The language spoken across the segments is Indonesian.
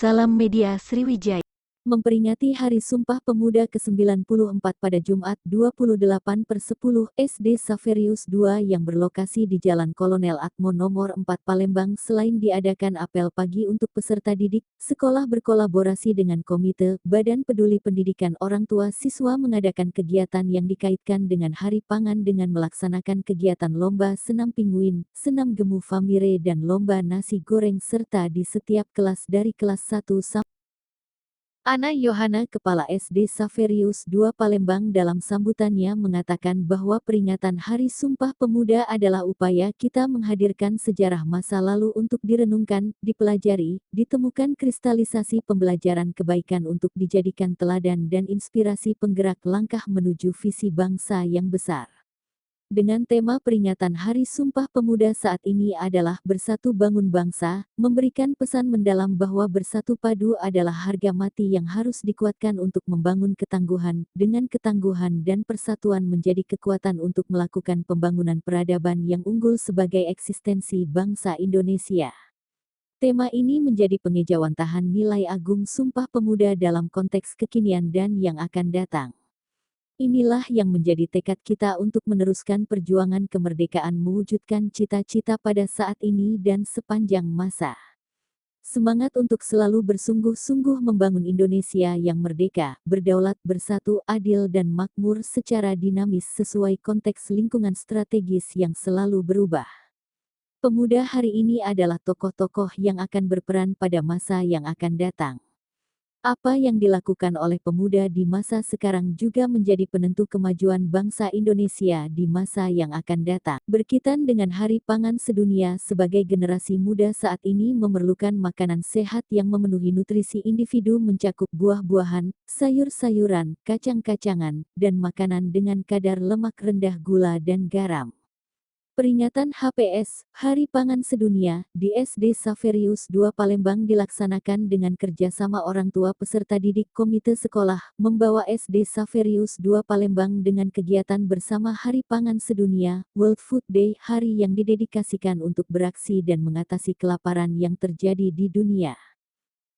Salam Media Sriwijaya. Memperingati Hari Sumpah Pemuda ke-94 pada Jumat 28/10 SD Saverius II yang berlokasi di Jalan Kolonel Atmo Nomor 4 Palembang selain diadakan apel pagi untuk peserta didik, sekolah berkolaborasi dengan Komite Badan Peduli Pendidikan Orang Tua Siswa mengadakan kegiatan yang dikaitkan dengan Hari Pangan dengan melaksanakan kegiatan lomba senam pinguin, senam gemu famire dan lomba nasi goreng serta di setiap kelas dari kelas 1 sampai Ana Yohana, Kepala SD Saverius II Palembang dalam sambutannya mengatakan bahwa peringatan Hari Sumpah Pemuda adalah upaya kita menghadirkan sejarah masa lalu untuk direnungkan, dipelajari, ditemukan kristalisasi pembelajaran kebaikan untuk dijadikan teladan dan inspirasi penggerak langkah menuju visi bangsa yang besar. Dengan tema peringatan Hari Sumpah Pemuda saat ini adalah Bersatu Bangun Bangsa, memberikan pesan mendalam bahwa bersatu padu adalah harga mati yang harus dikuatkan untuk membangun ketangguhan, dengan ketangguhan dan persatuan menjadi kekuatan untuk melakukan pembangunan peradaban yang unggul sebagai eksistensi bangsa Indonesia. Tema ini menjadi pengejawantahan nilai agung Sumpah Pemuda dalam konteks kekinian dan yang akan datang. Inilah yang menjadi tekad kita untuk meneruskan perjuangan kemerdekaan mewujudkan cita-cita pada saat ini dan sepanjang masa. Semangat untuk selalu bersungguh-sungguh membangun Indonesia yang merdeka, berdaulat, bersatu, adil dan makmur secara dinamis sesuai konteks lingkungan strategis yang selalu berubah. Pemuda hari ini adalah tokoh-tokoh yang akan berperan pada masa yang akan datang. Apa yang dilakukan oleh pemuda di masa sekarang juga menjadi penentu kemajuan bangsa Indonesia di masa yang akan datang. Berkaitan dengan Hari Pangan Sedunia, sebagai generasi muda saat ini memerlukan makanan sehat yang memenuhi nutrisi individu mencakup buah-buahan, sayur-sayuran, kacang-kacangan, dan makanan dengan kadar lemak rendah gula dan garam. Peringatan HPS, Hari Pangan Sedunia, di SD Saverius II Palembang dilaksanakan dengan kerjasama orang tua peserta didik Komite Sekolah, membawa SD Saverius II Palembang dengan kegiatan bersama Hari Pangan Sedunia, World Food Day, hari yang didedikasikan untuk beraksi dan mengatasi kelaparan yang terjadi di dunia.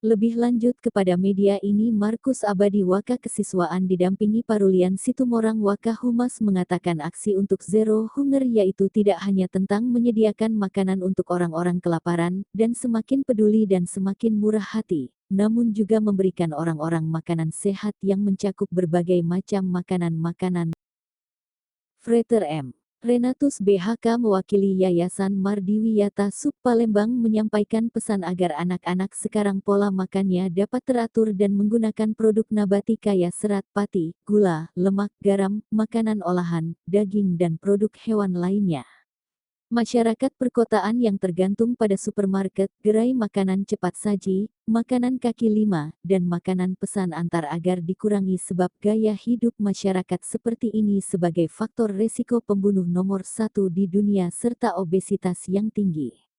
Lebih lanjut kepada media ini Markus Abadi Waka Kesiswaan didampingi Parulian Situmorang Waka Humas mengatakan aksi untuk Zero Hunger yaitu tidak hanya tentang menyediakan makanan untuk orang-orang kelaparan, dan semakin peduli dan semakin murah hati, namun juga memberikan orang-orang makanan sehat yang mencakup berbagai macam makanan-makanan. Frater M. Renatus BHK mewakili Yayasan Mardiwiyata Sub Palembang menyampaikan pesan agar anak-anak sekarang pola makannya dapat teratur dan menggunakan produk nabati kaya serat pati, gula, lemak, garam, makanan olahan, daging dan produk hewan lainnya. Masyarakat perkotaan yang tergantung pada supermarket, gerai makanan cepat saji, makanan kaki lima, dan makanan pesan antar agar dikurangi sebab gaya hidup masyarakat seperti ini sebagai faktor resiko pembunuh nomor 1 di dunia serta obesitas yang tinggi.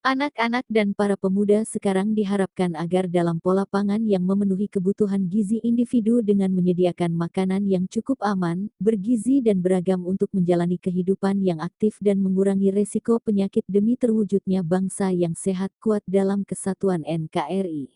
Anak-anak dan para pemuda sekarang diharapkan agar dalam pola pangan yang memenuhi kebutuhan gizi individu dengan menyediakan makanan yang cukup aman, bergizi dan beragam untuk menjalani kehidupan yang aktif dan mengurangi resiko penyakit demi terwujudnya bangsa yang sehat kuat dalam kesatuan NKRI.